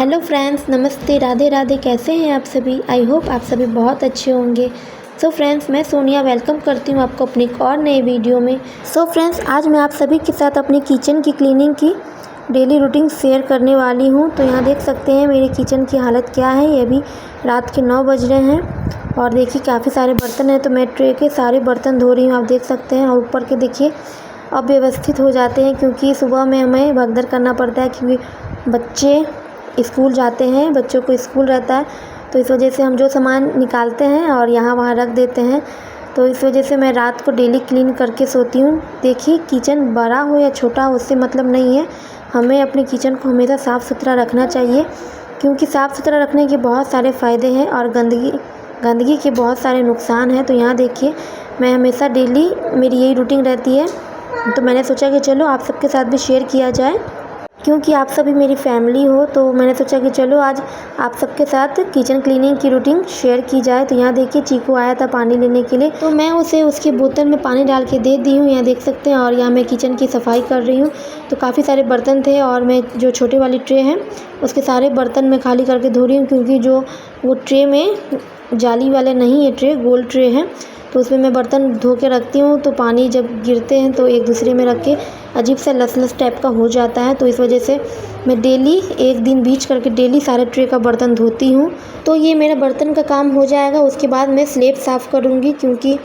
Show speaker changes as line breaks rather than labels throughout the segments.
Hello friends, नमस्ते, राधे राधे। कैसे हैं आप सभी? आई होप आप सभी बहुत अच्छे होंगे। सो फ्रेंड्स, मैं सोनिया वेलकम करती हूँ आपको अपनी एक और नए वीडियो में। सो फ्रेंड्स, आज मैं आप सभी के साथ अपनी किचन की क्लीनिंग की डेली रूटीन शेयर करने वाली हूँ। तो यहाँ देख सकते हैं मेरी किचन की हालत क्या है। ये अभी रात के 9 बज रहे हैं और देखिए काफ़ी सारे बर्तन हैं, तो मैं ट्रे के सारे बर्तन धो रही हूँ, आप देख सकते हैं। और ऊपर के देखिए अव्यवस्थित हो जाते हैं क्योंकि सुबह में हमें भगदड़ करना पड़ता है, क्योंकि बच्चे स्कूल जाते हैं, बच्चों को स्कूल रहता है, तो इस वजह से हम जो सामान निकालते हैं और यहाँ वहाँ रख देते हैं। तो इस वजह से मैं रात को डेली क्लीन करके सोती हूँ। देखिए, किचन बड़ा हो या छोटा हो उससे मतलब नहीं है, हमें अपने किचन को हमेशा साफ़ सुथरा रखना चाहिए, क्योंकि साफ़ सुथरा रखने के बहुत सारे फ़ायदे हैं और गंदगी के बहुत सारे नुकसान हैं। तो यहाँ देखिए, मैं हमेशा डेली मेरी यही रूटीन रहती है, तो मैंने सोचा कि चलो आप सबके साथ भी शेयर किया जाए, क्योंकि आप सभी मेरी फैमिली हो। तो मैंने सोचा कि चलो आज आप सबके साथ किचन क्लीनिंग की रूटीन शेयर की जाए। तो यहाँ देखिए, चीकू आया था पानी लेने के लिए, तो मैं उसे उसकी बोतल में पानी डाल के दे दी हूँ, यहाँ देख सकते हैं। और यहाँ मैं किचन की सफाई कर रही हूँ। तो काफ़ी सारे बर्तन थे और मैं जो छोटे वाली ट्रे हैं उसके सारे बर्तन मैं खाली करके धो रही हूँ, क्योंकि जो वो ट्रे में जाली वाले नहीं है, ट्रे गोल ट्रे हैं, तो उसमें मैं बर्तन धो के रखती हूँ। तो पानी जब गिरते हैं तो एक दूसरे में रख के अजीब सा लस टाइप का हो जाता है, तो इस वजह से मैं डेली एक दिन बीच करके डेली सारे ट्रे का बर्तन धोती हूँ। तो ये मेरा बर्तन का काम हो जाएगा। उसके बाद मैं स्लेब साफ़ करूँगी, क्योंकि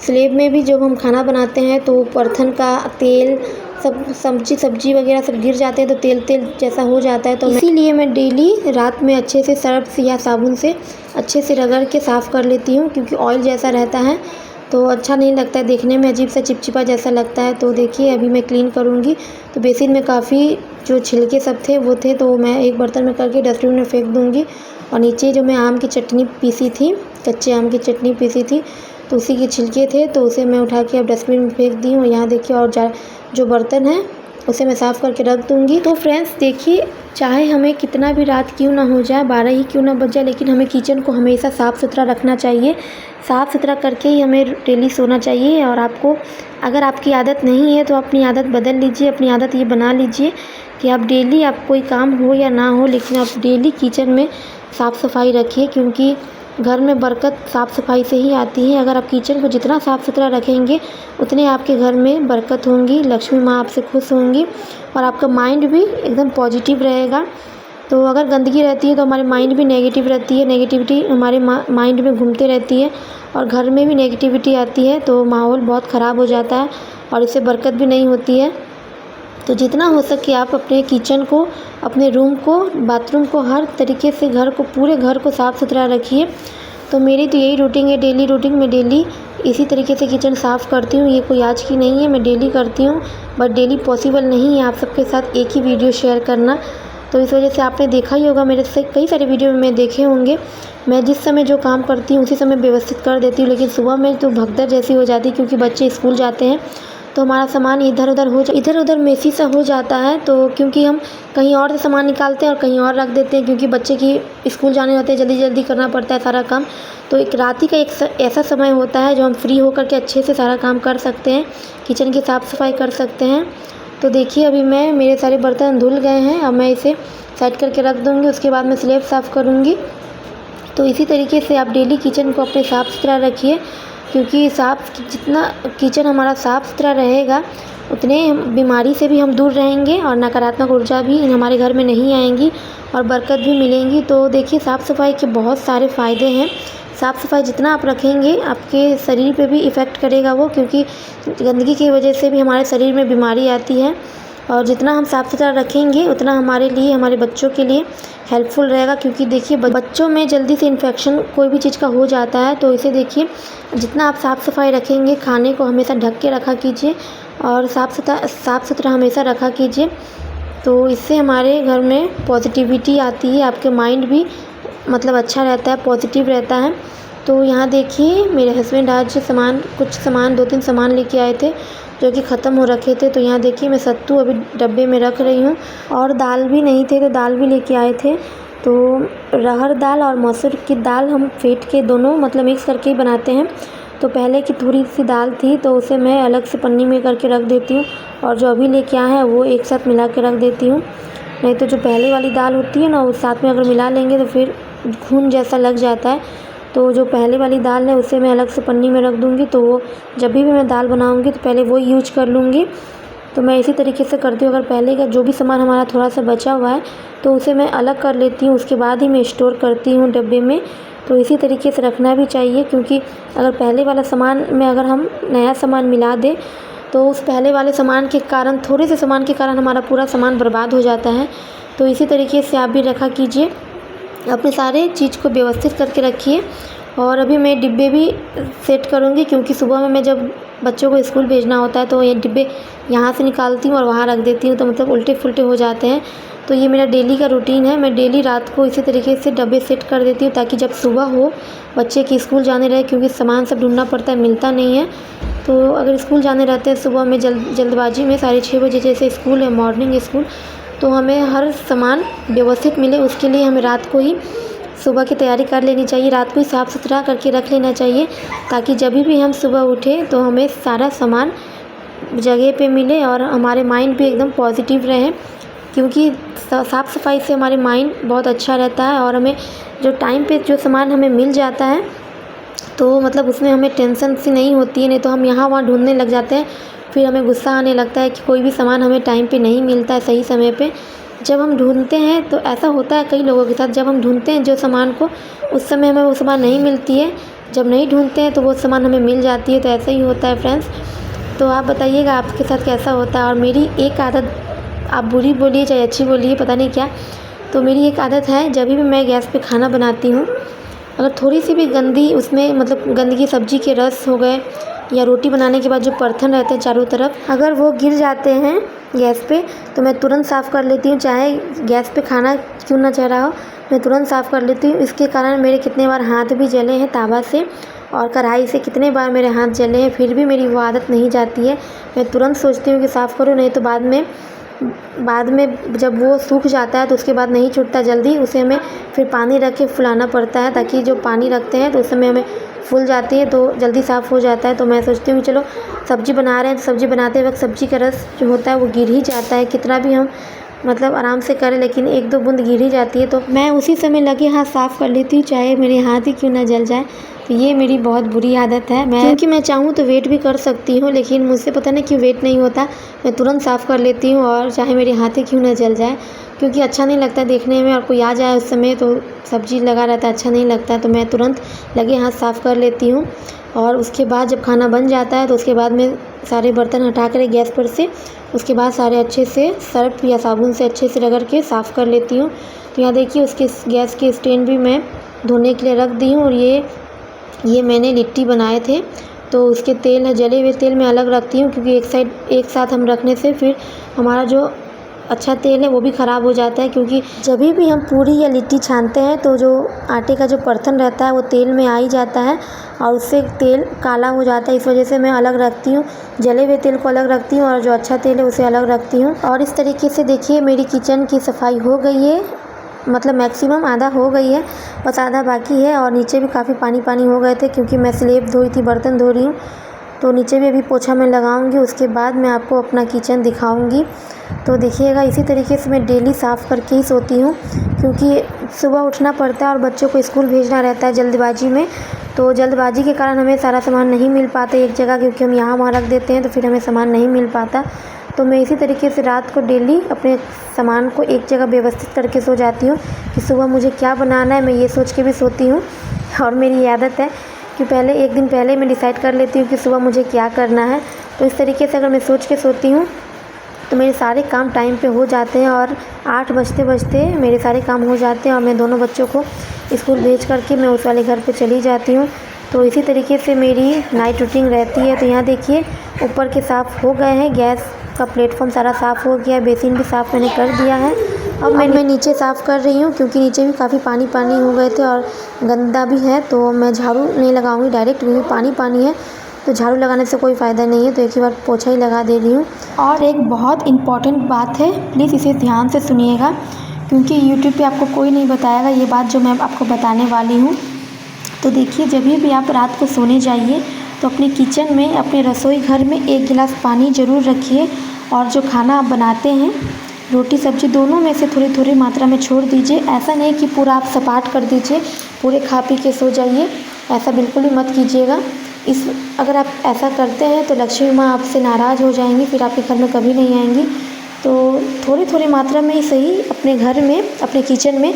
स्लेब में भी जब हम खाना बनाते हैं तो बर्तन का तेल सब सब्जी वगैरह सब गिर जाते हैं, तो तेल जैसा हो जाता है। तो इसीलिए मैं डेली रात में अच्छे से सर्फ से या साबुन से अच्छे से रगड़ के साफ़ कर लेती हूँ, क्योंकि ऑयल जैसा रहता है तो अच्छा नहीं लगता है, देखने में अजीब सा चिपचिपा जैसा लगता है। तो देखिए, अभी मैं क्लीन करूँगी। तो बेसिन में काफ़ी जो छिलके सब थे वो थे, तो मैं एक बर्तन में करके डस्टबिन में फेंक दूँगी। और नीचे जो मैं आम की चटनी पीसी थी, कच्चे आम की चटनी पीसी थी, तो उसी के छिलके थे, तो उसे मैं उठा के अब डस्टबिन में फेंक दी हूँ। यहाँ देखिए, और जो बर्तन है उसे मैं साफ़ करके रख दूँगी। तो फ्रेंड्स देखिए, चाहे हमें कितना भी रात क्यों ना हो जाए, 12 ही क्यों ना बज जाए, लेकिन हमें किचन को हमेशा साफ़ सुथरा रखना चाहिए। साफ़ सुथरा करके ही हमें डेली सोना चाहिए। और आपको अगर आपकी आदत नहीं है तो अपनी आदत बदल लीजिए, अपनी आदत ये बना लीजिए कि आप डेली, आप कोई काम हो या ना हो, लेकिन आप डेली किचन में साफ़ सफाई रखिए, क्योंकि घर में बरकत साफ़ सफाई से ही आती है। अगर आप किचन को जितना साफ़ सुथरा रखेंगे उतने आपके घर में बरकत होंगी, लक्ष्मी माँ आपसे खुश होंगी और आपका माइंड भी एकदम पॉजिटिव रहेगा। तो अगर गंदगी रहती है तो हमारे माइंड भी नेगेटिव रहती है, नेगेटिविटी हमारे माइंड में घूमते रहती है और घर में भी नेगेटिविटी आती है, तो माहौल बहुत ख़राब हो जाता है और इससे बरकत भी नहीं होती है। तो जितना हो सके आप अपने किचन को, अपने रूम को, बाथरूम को, हर तरीके से घर को, पूरे घर को साफ़ सुथरा रखिए। तो मेरी तो यही रूटीन है, डेली रूटीन। मैं डेली इसी तरीके से किचन साफ़ करती हूँ। ये कोई आज की नहीं है, मैं डेली करती हूँ, बट डेली पॉसिबल नहीं है आप सबके साथ एक ही वीडियो शेयर करना। तो इस वजह से आपने देखा ही होगा, मेरे से कई सारे वीडियो में देखे होंगे, मैं जिस समय जो काम करती हूँ उसी समय व्यवस्थित कर देती हूँ। लेकिन सुबह में तो भगदड़ जैसी हो जाती है, क्योंकि बच्चे स्कूल जाते हैं, तो हमारा सामान इधर उधर मेसी सा हो जाता है। तो क्योंकि हम कहीं और से सामान निकालते हैं और कहीं और रख देते हैं, क्योंकि बच्चे की स्कूल जाने होते हैं, जल्दी करना पड़ता है सारा काम। तो एक रात ही का एक ऐसा समय होता है जो हम फ्री होकर के अच्छे से सारा काम कर सकते हैं, किचन की साफ़ सफाई कर सकते हैं। तो देखिए, अभी मेरे सारे बर्तन धुल गए हैं, अब मैं इसे सेट करके रख दूँगी। उसके बाद मैं स्लेब साफ़ करूँगी। तो इसी तरीके से आप डेली किचन को अपने साफ़ सुथरा रखिए, क्योंकि जितना किचन हमारा साफ़ सुथरा रहेगा उतने बीमारी से भी हम दूर रहेंगे और नकारात्मक ऊर्जा भी हमारे घर में नहीं आएंगी और बरकत भी मिलेंगी। तो देखिए, साफ़ सफाई के बहुत सारे फ़ायदे हैं। साफ़ सफाई जितना आप रखेंगे आपके शरीर पे भी इफ़ेक्ट करेगा वो, क्योंकि गंदगी की वजह से भी हमारे शरीर में बीमारी आती है। और जितना हम साफ़ सुथरा रखेंगे उतना हमारे लिए, हमारे बच्चों के लिए हेल्पफुल रहेगा, क्योंकि देखिए बच्चों में जल्दी से इन्फेक्शन कोई भी चीज़ का हो जाता है। तो इसे देखिए, जितना आप साफ़ सफाई रखेंगे, खाने को हमेशा ढक के रखा कीजिए और साफ़ सुथरा हमेशा रखा कीजिए। तो इससे हमारे घर में पॉजिटिविटी आती है, आपके माइंड भी मतलब अच्छा रहता है, पॉजिटिव रहता है। तो यहाँ देखिए, मेरे हस्बैंड आज कुछ सामान 2-3 सामान लेके आए थे जो कि ख़त्म हो रखे थे। तो यहाँ देखिए, मैं सत्तू अभी डब्बे में रख रही हूँ और दाल भी नहीं थे, तो दाल भी लेके आए थे। तो अरहर दाल और मसूर की दाल हम फेंट के दोनों मतलब मिक्स करके ही बनाते हैं। तो पहले की थोड़ी सी दाल थी, तो उसे मैं अलग से पन्नी में करके रख देती हूँ और जो अभी लेके आए हैं वो एक साथ मिला के रख देती हूँ। नहीं तो जो पहले वाली दाल होती है ना, वो साथ में अगर मिला लेंगे तो फिर घुन जैसा लग जाता है। तो जो पहले वाली दाल है उसे मैं अलग से पन्नी में रख दूँगी, तो वो जब भी मैं दाल बनाऊँगी तो पहले वो यूज कर लूँगी। तो मैं इसी तरीके से करती हूँ। अगर पहले का जो भी सामान हमारा थोड़ा सा बचा हुआ है तो उसे मैं अलग कर लेती हूँ, उसके बाद ही मैं स्टोर करती हूँ डब्बे में। तो इसी तरीके से रखना भी चाहिए, क्योंकि अगर पहले वाला सामान में अगर हम नया सामान मिला दें तो उस पहले वाले सामान के कारण, थोड़े से सामान के कारण हमारा पूरा सामान बर्बाद हो जाता है। तो इसी तरीके से आप भी रखा कीजिए, अपने सारे चीज़ को व्यवस्थित करके रखिए। और अभी मैं डिब्बे भी सेट करूँगी, क्योंकि सुबह में मैं जब बच्चों को स्कूल भेजना होता है तो ये डिब्बे यहाँ से निकालती हूँ और वहाँ रख देती हूँ, तो मतलब उल्टे फुल्टे हो जाते हैं। तो ये मेरा डेली का रूटीन है। मैं डेली रात को इसी तरीके से डब्बे सेट कर देती हूँ, ताकि जब सुबह हो बच्चे की स्कूल जाने रहे, क्योंकि सामान सब ढूंढना पड़ता है, मिलता नहीं है। तो अगर स्कूल जाने रहते हैं सुबह में जल्दबाजी में 6:30 बजे जैसे स्कूल है, मॉर्निंग स्कूल, तो हमें हर सामान व्यवस्थित मिले, उसके लिए हमें रात को ही सुबह की तैयारी कर लेनी चाहिए। रात को ही साफ़ सुथरा करके रख लेना चाहिए, ताकि जब भी हम सुबह उठें तो हमें सारा सामान जगह पे मिले और हमारे माइंड भी एकदम पॉजिटिव रहे। क्योंकि साफ़ सफाई से हमारे माइंड बहुत अच्छा रहता है, और हमें जो टाइम पे जो सामान हमें मिल जाता है तो मतलब उसमें हमें टेंशन सी नहीं होती है। नहीं तो हम यहाँ वहाँ ढूंढने लग जाते हैं, फिर हमें गुस्सा आने लगता है कि कोई भी सामान हमें टाइम पे नहीं मिलता है सही समय पे। जब हम ढूंढते हैं तो ऐसा होता है कई लोगों के साथ, जब हम ढूंढते हैं जो सामान को, उस समय हमें वो सामान नहीं मिलती है, जब नहीं ढूंढते हैं तो वो सामान हमें मिल जाती है। तो ऐसा ही होता है फ्रेंड्स। तो आप बताइएगा आपके साथ कैसा होता है। और मेरी एक आदत, आप बुरी बोलिए चाहे अच्छी बोलिए, पता नहीं क्या, तो मेरी एक आदत है, जब भी मैं गैस पे खाना बनाती हूँ, अगर थोड़ी सी भी गंदी उसमें मतलब गंदगी, सब्ज़ी के रस हो गए या रोटी बनाने के बाद जो बर्तन रहते हैं चारों तरफ, अगर वो गिर जाते हैं गैस पे, तो मैं तुरंत साफ़ कर लेती हूँ। चाहे गैस पे खाना क्यों ना चल रहा हो, मैं तुरंत साफ़ कर लेती हूँ। इसके कारण मेरे कितने बार हाथ भी जले हैं तावा से और कढ़ाई से, कितने बार मेरे हाथ जले हैं, फिर भी मेरी वो आदत नहीं जाती है। मैं तुरंत सोचती हूँ कि साफ़ करूँ, नहीं तो बाद में जब वो सूख जाता है तो उसके बाद नहीं छूटता जल्दी, उसे हमें फिर पानी रख के फुलाना पड़ता है, ताकि जो पानी रखते हैं तो उस समय हमें फूल जाती है तो जल्दी साफ़ हो जाता है। तो मैं सोचती हूँ चलो सब्ज़ी बना रहे हैं तो सब्ज़ी बनाते वक्त सब्ज़ी का रस जो होता है वो गिर ही जाता है, कितना भी हम मतलब आराम से करें लेकिन 1-2 बूंद गिर ही जाती है। तो मैं उसी समय लगे हाथ साफ़ कर लेती हूँ, चाहे मेरे हाथ ही क्यों ना जल जाए। तो ये मेरी बहुत बुरी आदत है। क्योंकि मैं चाहूँ तो वेट भी कर सकती हूँ, लेकिन मुझसे पता नहीं क्यों वेट नहीं होता। मैं तुरंत साफ़ कर लेती हूँ, और चाहे मेरे हाथ ही क्यों ना जल जाए, क्योंकि अच्छा नहीं लगता देखने में, और कोई आ जाए उस समय तो सब्ज़ी लगा रहता है, अच्छा नहीं लगता। तो मैं तुरंत लगे हाथ साफ़ कर लेती हूँ। और उसके बाद जब खाना बन जाता है तो उसके बाद में सारे बर्तन हटा कर गैस पर से, उसके बाद सारे अच्छे से सर्फ या साबुन से अच्छे से रगड़ के साफ़ कर लेती हूँ। तो यहाँ देखिए उसके गैस के स्टैंड भी मैं धोने के लिए रख दी हूँ। और ये मैंने लिट्टी बनाए थे, तो उसके तेल है, जले हुए तेल मैं अलग रखती हूँ, क्योंकि एक साथ हम रखने से फिर हमारा जो अच्छा तेल है वो भी ख़राब हो जाता है। क्योंकि जब भी हम पूरी या लिट्टी छानते हैं तो जो आटे का जो बर्तन रहता है वो तेल में आ ही जाता है, और उससे तेल काला हो जाता है। इस वजह से मैं अलग रखती हूँ, जले हुए तेल को अलग रखती हूँ और जो अच्छा तेल है उसे अलग रखती हूँ। और इस तरीके से देखिए मेरी किचन की सफाई हो गई है, मतलब मैक्सिमम आधा हो गई है, बस आधा बाकी है। और नीचे भी काफ़ी पानी हो गए थे, क्योंकि मैं स्लेब धोई थी, बर्तन धो रही हूँ, तो नीचे भी अभी पोछा मैं लगाऊंगी, उसके बाद मैं आपको अपना किचन दिखाऊंगी। तो देखिएगा इसी तरीके से मैं डेली साफ़ करके ही सोती हूँ, क्योंकि सुबह उठना पड़ता है और बच्चों को स्कूल भेजना रहता है जल्दबाजी में। तो जल्दबाजी के कारण हमें सारा सामान नहीं मिल पाता एक जगह, क्योंकि हम यहाँ वहाँ रख देते हैं तो फिर हमें सामान नहीं मिल पाता। तो मैं इसी तरीके से रात को डेली अपने सामान को एक जगह व्यवस्थित करके सो जाती हूँ कि सुबह मुझे क्या बनाना है, मैं ये सोच के भी सोती हूँ। और मेरी ये आदत है कि एक दिन पहले मैं डिसाइड कर लेती हूँ कि सुबह मुझे क्या करना है। तो इस तरीके से अगर मैं सोच के सोती हूँ तो मेरे सारे काम टाइम पे हो जाते हैं, और 8 बजते मेरे सारे काम हो जाते हैं, और मैं दोनों बच्चों को स्कूल भेज करके मैं उस वाले घर पे चली जाती हूँ। तो इसी तरीके से मेरी नाइट रूटीन रहती है। तो यहाँ देखिए ऊपर के साफ़ हो गए हैं, गैस का प्लेटफॉर्म सारा साफ़ हो गया है, बेसिन भी साफ़ मैंने कर दिया है। अब मैं नीचे साफ़ कर रही हूँ, क्योंकि नीचे भी काफ़ी पानी हो गए थे और गंदा भी है। तो मैं झाड़ू नहीं लगाऊंगी डायरेक्ट, क्योंकि पानी है तो झाड़ू लगाने से कोई फ़ायदा नहीं है, तो एक ही बार पोछा ही लगा दे रही हूँ। और एक बहुत इम्पॉर्टेंट बात है, प्लीज़ इसे ध्यान से सुनिएगा, क्योंकि यूट्यूब पे आपको कोई नहीं बताएगा ये बात जो मैं आपको बताने वाली हूँ। तो देखिए जब भी आप रात को सोने जाइए तो अपने किचन में, अपने रसोई घर में 1 गिलास पानी ज़रूर रखिए। और जो खाना आप बनाते हैं रोटी सब्जी दोनों में से थोड़ी थोड़ी मात्रा में छोड़ दीजिए। ऐसा नहीं कि पूरा आप सपाट कर दीजिए, पूरे खा पी के सो जाइए, ऐसा बिल्कुल भी मत कीजिएगा। अगर आप ऐसा करते हैं तो लक्ष्मी माँ आपसे नाराज़ हो जाएंगी, फिर आपके घर में कभी नहीं आएंगी। तो थोड़ी थोड़ी मात्रा में ही सही अपने घर में, अपने किचन में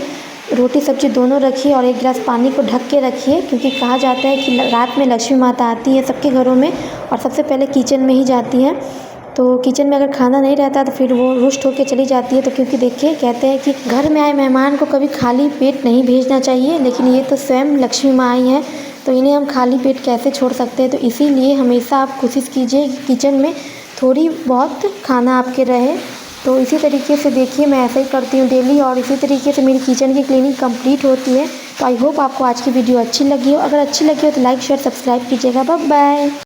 रोटी सब्जी दोनों रखिए और 1 गिलास पानी को ढक के रखिए, क्योंकि कहा जाता है कि रात में लक्ष्मी माता आती है सबके घरों में और सबसे पहले किचन में ही जाती है। तो किचन में अगर खाना नहीं रहता तो फिर वो रुष्ट होकर चली जाती है। तो क्योंकि देखिए कहते हैं कि घर में आए मेहमान को कभी खाली पेट नहीं भेजना चाहिए, लेकिन ये तो स्वयं लक्ष्मी माँ आई हैं, तो इन्हें हम खाली पेट कैसे छोड़ सकते हैं। तो इसीलिए हमेशा आप कोशिश कीजिए कि किचन में थोड़ी बहुत खाना आपके रहे। तो इसी तरीके से देखिए मैं ऐसा ही करती हूँ डेली और इसी तरीके से मेरी किचन की क्लीनिंग कंप्लीट होती है। तो आई होप आपको आज की वीडियो अच्छी लगी हो। अगर अच्छी लगी हो तो लाइक शेयर सब्सक्राइब कीजिएगा। Bye bye.